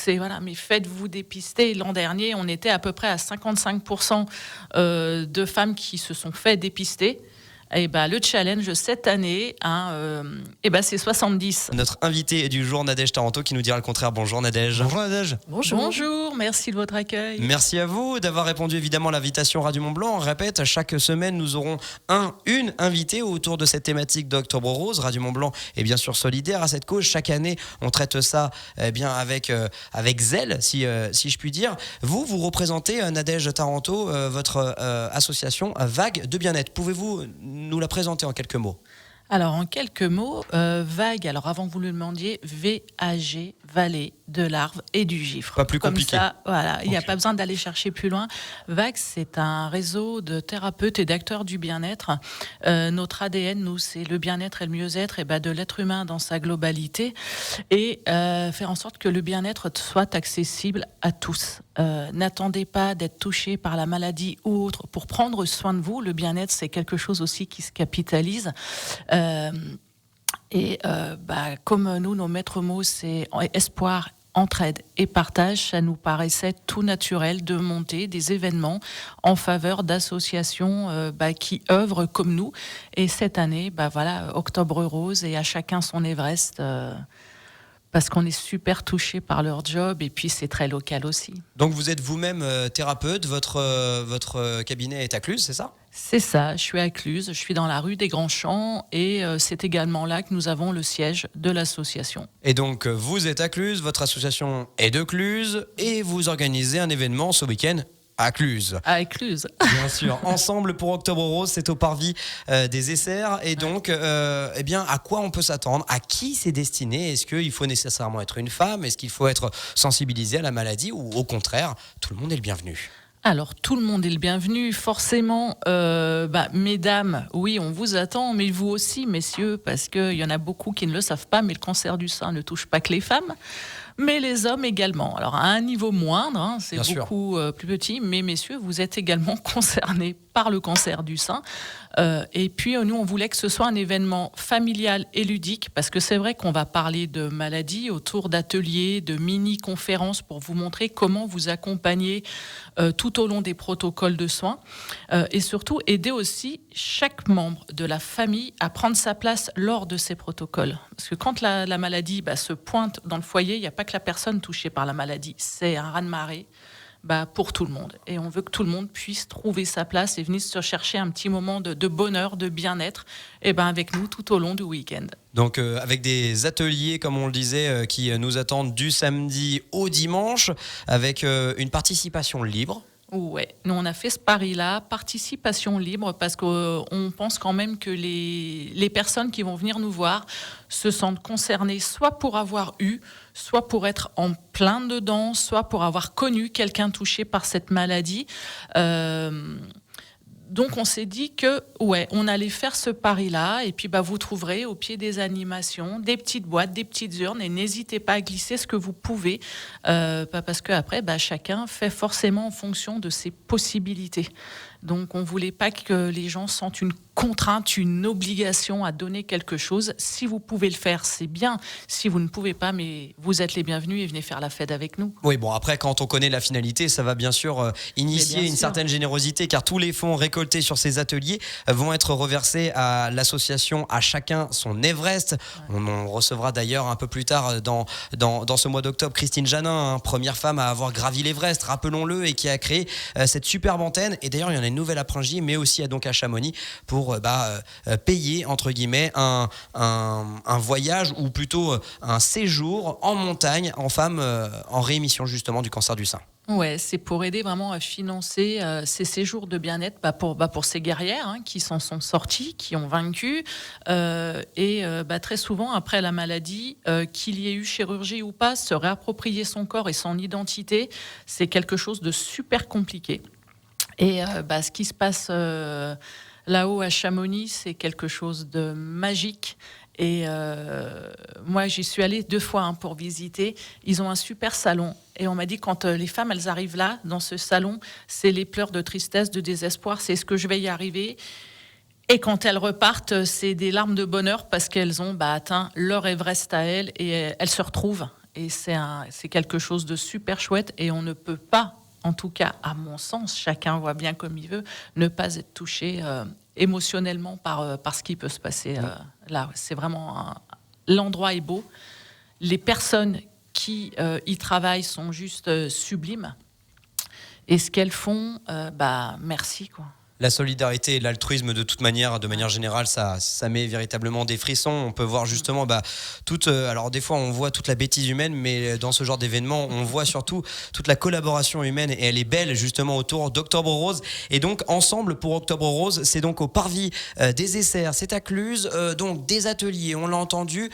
c'est voilà, mais faites-vous dépister. L'an dernier, on était à peu près à 55% de femmes qui se sont fait dépister. Et le challenge cette année, c'est 70. Notre invité est du jour, Nadège Taranto, qui nous dira le contraire. Bonjour Nadège. Bonjour Nadège. Bonjour, merci de votre accueil. Merci à vous d'avoir répondu évidemment à l'invitation Radio Mont-Blanc. On répète, chaque semaine, nous aurons une invitée autour de cette thématique d'Octobre Rose. Radio Mont-Blanc est bien sûr solidaire à cette cause. Chaque année, on traite ça avec zèle, si je puis dire. Vous représentez, Nadège Taranto, votre association Vague de Bien-être. Pouvez-vous nous la présenter en quelques mots? Alors, en quelques mots, Vague, alors avant que vous le demandiez, V-A-G, Vallée de l'Arve et du Gifre. Pas plus compliqué. Comme ça, voilà, il n'y a pas besoin d'aller chercher plus loin. Vague, c'est un réseau de thérapeutes et d'acteurs du bien-être. Notre ADN, nous, c'est le bien-être et le mieux-être de l'être humain dans sa globalité et faire en sorte que le bien-être soit accessible à tous. N'attendez pas d'être touché par la maladie ou autre pour prendre soin de vous. Le bien-être, c'est quelque chose aussi qui se capitalise. Comme nous, nos maîtres mots, c'est espoir, entraide et partage, ça nous paraissait tout naturel de monter des événements en faveur d'associations qui œuvrent comme nous. Et cette année, Octobre Rose et à chacun son Everest. Parce qu'on est super touché par leur job et puis c'est très local aussi. Donc vous êtes vous-même thérapeute, votre cabinet est à Cluses, c'est ça ? C'est ça, je suis à Cluses, je suis dans la rue des Grands Champs et c'est également là que nous avons le siège de l'association. Et donc vous êtes à Cluses, votre association est de Cluses et vous organisez un événement ce week-end à Cluses. À Cluses. Bien sûr. Ensemble pour Octobre Rose, c'est au Parvis des Essers. Et donc, à quoi on peut s'attendre? À qui c'est destiné? Est-ce qu'il faut nécessairement être une femme? Est-ce qu'il faut être sensibilisé à la maladie? Ou au contraire, tout le monde est le bienvenu? Alors, tout le monde est le bienvenu. Forcément, mesdames, oui, on vous attend, mais vous aussi, messieurs, parce qu'il y en a beaucoup qui ne le savent pas, mais le cancer du sein ne touche pas que les femmes, mais les hommes également. Alors, à un niveau moindre, c'est bien beaucoup plus petit, mais messieurs, vous êtes également concernés par le cancer du sein. Et puis, nous, on voulait que ce soit un événement familial et ludique, parce que c'est vrai qu'on va parler de maladies autour d'ateliers, de mini-conférences pour vous montrer comment vous accompagner tout au long des protocoles de soins. Et surtout, aider aussi chaque membre de la famille à prendre sa place lors de ces protocoles. Parce que quand la maladie se pointe dans le foyer, il n'y a pas que la personne touchée par la maladie. C'est un raz-de-marée. Pour tout le monde. Et on veut que tout le monde puisse trouver sa place et venir se chercher un petit moment de bonheur, de bien-être, avec nous tout au long du week-end. Donc avec des ateliers, comme on le disait, qui nous attendent du samedi au dimanche, avec une participation libre. Ouais, nous on a fait ce pari-là, participation libre, parce qu'on pense quand même que les personnes qui vont venir nous voir se sentent concernées, soit pour avoir eu, soit pour être en plein dedans, soit pour avoir connu quelqu'un touché par cette maladie. Donc on s'est dit que on allait faire ce pari-là et puis vous trouverez au pied des animations des petites boîtes, des petites urnes et n'hésitez pas à glisser ce que vous pouvez parce que après chacun fait forcément en fonction de ses possibilités. Donc on voulait pas que les gens sentent une contrainte, une obligation à donner quelque chose. Si vous pouvez le faire, c'est bien. Si vous ne pouvez pas, mais vous êtes les bienvenus et venez faire la fête avec nous. Oui, bon, après, quand on connaît la finalité, ça va bien sûr initier une certaine générosité, car tous les fonds récoltés sur ces ateliers vont être reversés à l'association À Chacun Son Everest. Ouais. On en recevra d'ailleurs un peu plus tard dans ce mois d'octobre Christine Janin, première femme à avoir gravi l'Everest, rappelons-le, et qui a créé cette superbe antenne. Et d'ailleurs, il y en a une nouvelle à Pringy, mais aussi à Chamonix pour payer entre guillemets un voyage ou plutôt un séjour en montagne en femmes en rémission justement du cancer du sein. Ouais, c'est pour aider vraiment à financer ces séjours de bien-être pour ces guerrières qui s'en sont sorties, qui ont vaincu. Très souvent, après la maladie, qu'il y ait eu chirurgie ou pas, se réapproprier son corps et son identité, c'est quelque chose de super compliqué. Et ce qui se passe là-haut à Chamonix, c'est quelque chose de magique. Et moi, j'y suis allée 2 fois pour visiter. Ils ont un super salon. Et on m'a dit, quand les femmes, elles arrivent là, dans ce salon, c'est les pleurs de tristesse, de désespoir. C'est ce que je vais y arriver. Et quand elles repartent, c'est des larmes de bonheur parce qu'elles ont atteint leur Everest à elles et elles se retrouvent. Et c'est quelque chose de super chouette et on ne peut pas, en tout cas à mon sens, chacun voit bien comme il veut, ne pas être touché émotionnellement par ce qui peut se passer là. C'est vraiment l'endroit est beau. Les personnes qui y travaillent sont juste sublimes. Et ce qu'elles font, merci, quoi. La solidarité et l'altruisme, de toute manière, de manière générale, ça met véritablement des frissons. On peut voir justement alors des fois on voit toute la bêtise humaine, mais dans ce genre d'événement, on voit surtout toute la collaboration humaine et elle est belle justement autour d'Octobre Rose. Et donc ensemble pour Octobre Rose, c'est donc au Parvis des Essers, c'est à Cluses, donc des ateliers. On l'a entendu.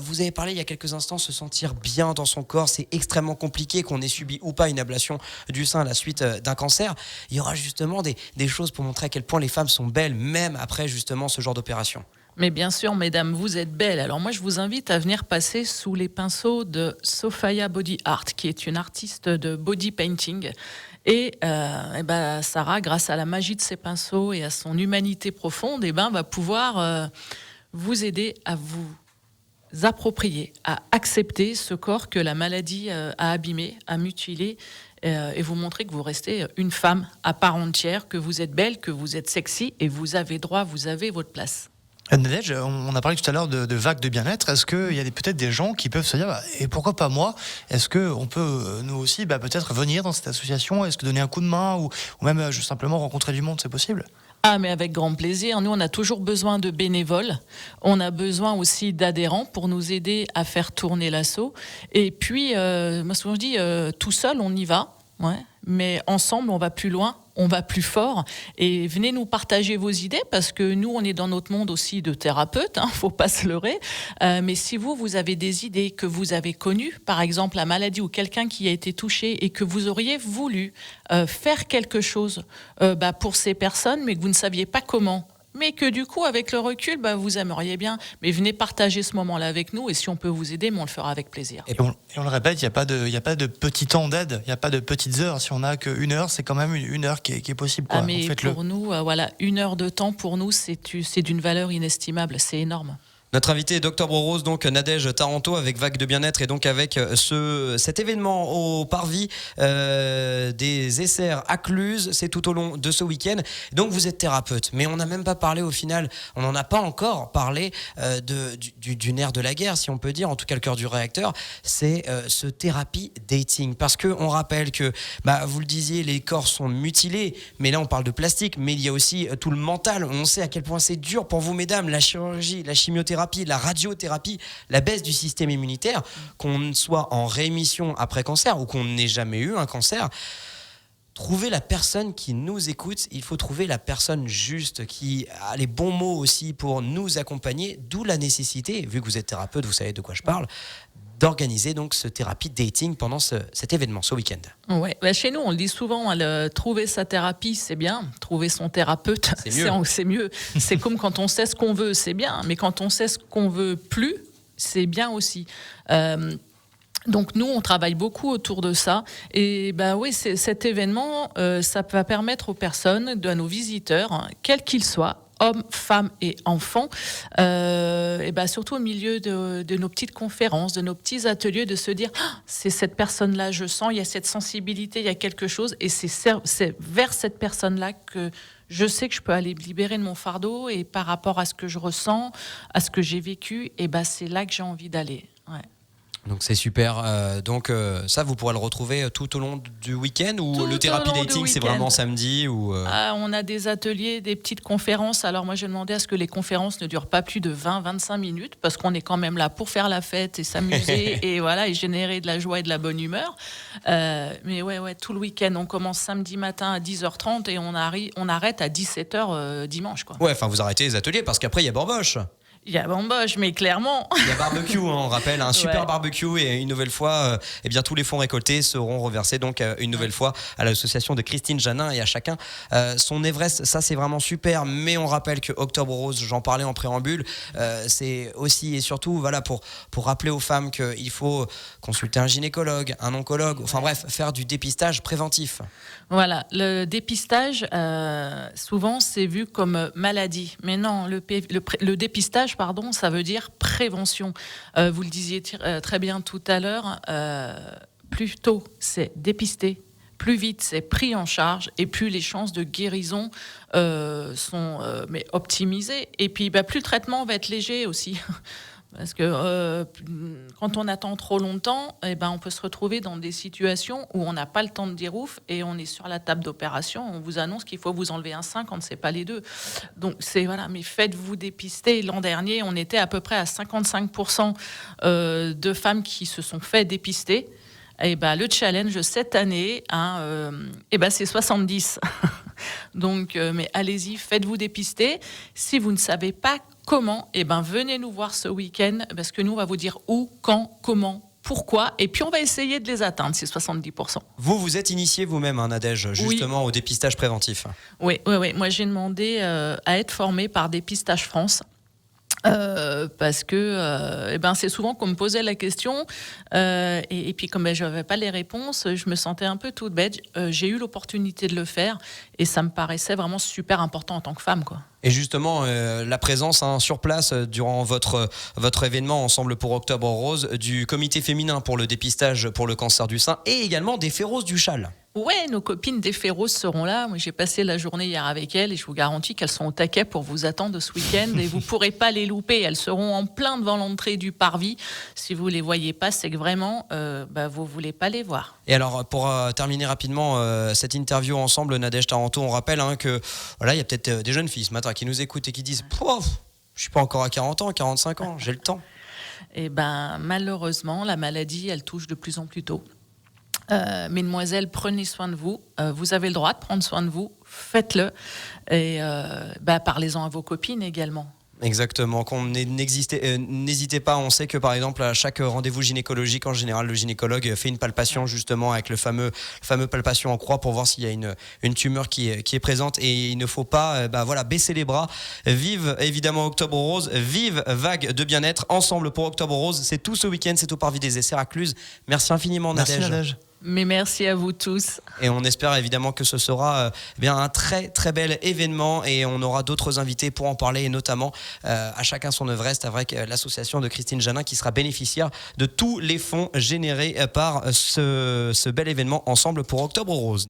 Vous avez parlé il y a quelques instants, se sentir bien dans son corps, c'est extrêmement compliqué, qu'on ait subi ou pas une ablation du sein à la suite d'un cancer. Il y aura justement des choses pour montrer à quel point les femmes sont belles, même après justement ce genre d'opération. Mais bien sûr, mesdames, vous êtes belles. Alors moi, je vous invite à venir passer sous les pinceaux de Sophia Body Art, qui est une artiste de body painting. Et Sarah, grâce à la magie de ses pinceaux et à son humanité profonde, va pouvoir vous aider à vous approprier, à accepter ce corps que la maladie a abîmé, a mutilé, et vous montrer que vous restez une femme à part entière, que vous êtes belle, que vous êtes sexy, et vous avez droit, vous avez votre place. Nadège, on a parlé tout à l'heure de vagues de bien-être. Est-ce qu'il y a peut-être des gens qui peuvent se dire et pourquoi pas moi? Est-ce qu'on peut nous aussi peut-être venir dans cette association? Est-ce que donner un coup de main ou même juste simplement rencontrer du monde, c'est possible? Mais avec grand plaisir. Nous, on a toujours besoin de bénévoles. On a besoin aussi d'adhérents pour nous aider à faire tourner l'asso. Et puis, moi, souvent, je dis, tout seul, on y va. Ouais. Mais ensemble, on va plus loin, on va plus fort. Et venez nous partager vos idées, parce que nous, on est dans notre monde aussi de thérapeutes, faut pas se leurrer. Mais si vous avez des idées que vous avez connues, par exemple la maladie ou quelqu'un qui a été touché et que vous auriez voulu faire quelque chose pour ces personnes, mais que vous ne saviez pas comment, mais que du coup, avec le recul, vous aimeriez bien. Mais venez partager ce moment-là avec nous, et si on peut vous aider, on le fera avec plaisir. Et on le répète, il n'y a pas de petit temps d'aide, il n'y a pas de petites heures. Si on n'a qu'une heure, c'est quand même une heure qui est possible, quoi. Mais pour nous, 1 heure de temps, pour nous, c'est d'une valeur inestimable, c'est énorme. Notre invité d'Octobre Rose, donc Nadège Taranto, avec Vague de Bien-être, et donc avec cet événement au Parvis des Essers à Cluses, c'est tout au long de ce week-end. Donc vous êtes thérapeute, mais on n'a même pas parlé au final, on n'en a pas encore parlé du nerf de la guerre, si on peut dire, en tout cas le cœur du réacteur, c'est ce thérapie dating. Parce qu'on rappelle que, vous le disiez, les corps sont mutilés, mais là on parle de plastique, mais il y a aussi tout le mental. On sait à quel point c'est dur pour vous, mesdames, la chirurgie, la chimiothérapie, la radiothérapie, la baisse du système immunitaire, qu'on soit en rémission après cancer ou qu'on n'ait jamais eu un cancer. Trouver la personne qui nous écoute, il faut trouver la personne juste, qui a les bons mots aussi pour nous accompagner, d'où la nécessité, vu que vous êtes thérapeute, vous savez de quoi je parle, d'organiser donc ce thérapie dating pendant cet événement, ce week-end. Ouais, chez nous, on le dit souvent, trouver sa thérapie, c'est bien. Trouver son thérapeute, c'est mieux. C'est comme quand on sait ce qu'on veut, c'est bien. Mais quand on sait ce qu'on veut plus, c'est bien aussi. Donc nous, on travaille beaucoup autour de ça. Et cet événement, ça va permettre aux personnes, à nos visiteurs, quels qu'ils soient, hommes, femmes et enfants, surtout au milieu de nos petites conférences, de nos petits ateliers, de se dire c'est cette personne-là, je sens, il y a cette sensibilité, il y a quelque chose, et c'est vers cette personne-là que je sais que je peux aller me libérer de mon fardeau, et par rapport à ce que je ressens, à ce que j'ai vécu, c'est là que j'ai envie d'aller. Ouais. Donc c'est super. Ça, vous pourrez le retrouver tout au long du week-end, ou le thérapie dating, c'est vraiment samedi ou On a des ateliers, des petites conférences. Alors moi, j'ai demandé à ce que les conférences ne durent pas plus de 20-25 minutes, parce qu'on est quand même là pour faire la fête et s'amuser et générer de la joie et de la bonne humeur. Mais tout le week-end, on commence samedi matin à 10h30 et on arrête à 17h dimanche, quoi. Ouais, vous arrêtez les ateliers parce qu'après il y a Borboche. Il y a Bamboche, mais clairement. Il y a barbecue, on rappelle, un super barbecue, et une nouvelle fois, tous les fonds récoltés seront reversés donc une nouvelle fois à l'association de Christine Janin, et à chacun son Everest. Ça, c'est vraiment super. Mais on rappelle que Octobre Rose, j'en parlais en préambule, c'est aussi et surtout pour rappeler aux femmes qu'il faut consulter un gynécologue, un oncologue, faire du dépistage préventif. Voilà, le dépistage, souvent, c'est vu comme maladie. Mais non, le dépistage, dépistage, pardon, ça veut dire prévention. Vous le disiez très bien tout à l'heure, plus tôt c'est dépisté, plus vite c'est pris en charge et plus les chances de guérison sont optimisées. Et puis plus le traitement va être léger aussi. Parce que quand on attend trop longtemps, on peut se retrouver dans des situations où on n'a pas le temps de dire ouf et on est sur la table d'opération. On vous annonce qu'il faut vous enlever un sein quand c'est pas les deux. Donc mais faites-vous dépister. L'an dernier, on était à peu près à 55% de femmes qui se sont fait dépister. Et le challenge cette année, c'est 70. Donc, mais allez-y, faites-vous dépister. Si vous ne savez pas comment, venez nous voir ce week-end, parce que nous, on va vous dire où, quand, comment, pourquoi, et puis on va essayer de les atteindre, ces 70%. Vous êtes initié vous-même, Nadège, justement au dépistage préventif. Oui. Moi, j'ai demandé à être formée par Dépistage France. Parce que c'est souvent qu'on me posait la question et puis comme je n'avais pas les réponses, je me sentais un peu toute bête. J'ai eu l'opportunité de le faire et ça me paraissait vraiment super important en tant que femme, quoi. Et justement, la présence sur place durant votre événement Ensemble pour Octobre Rose du comité féminin pour le dépistage pour le cancer du sein et également des Féroces du Châle. Ouais, nos copines des Féroces seront là. Moi, j'ai passé la journée hier avec elles et je vous garantis qu'elles sont au taquet pour vous attendre ce week-end et vous ne pourrez pas les louper. Elles seront en plein devant l'entrée du parvis. Si vous ne les voyez pas, c'est que vraiment, vous ne voulez pas les voir. Et alors, pour terminer rapidement cette interview ensemble, Nadège Taranto, on rappelle que voilà, il y a peut-être des jeunes filles ce matin qui nous écoutent et qui disent « je ne suis pas encore à 40 ans, 45 ans, j'ai le temps ». Et malheureusement, la maladie, elle touche de plus en plus tôt. Mesdemoiselles, prenez soin de vous. Vous avez le droit de prendre soin de vous. Faites-le. Et parlez-en à vos copines également. Exactement. N'hésitez pas. On sait que par exemple à chaque rendez-vous gynécologique, en général, le gynécologue fait une palpation justement avec le fameux palpation en croix pour voir s'il y a une tumeur qui est présente. Et il ne faut pas baisser les bras. Vive évidemment Octobre Rose. Vive Vague de bien-être. Ensemble pour Octobre Rose. C'est tout ce week-end. C'est au Parvis des Essais à Cluse. Merci infiniment, Nadège. Merci, Nadège. Mais merci à vous tous. Et on espère évidemment que ce sera un très très bel événement et on aura d'autres invités pour en parler, et notamment à chacun son Everest avec l'association de Christine Janin qui sera bénéficiaire de tous les fonds générés par ce bel événement Ensemble pour Octobre Rose.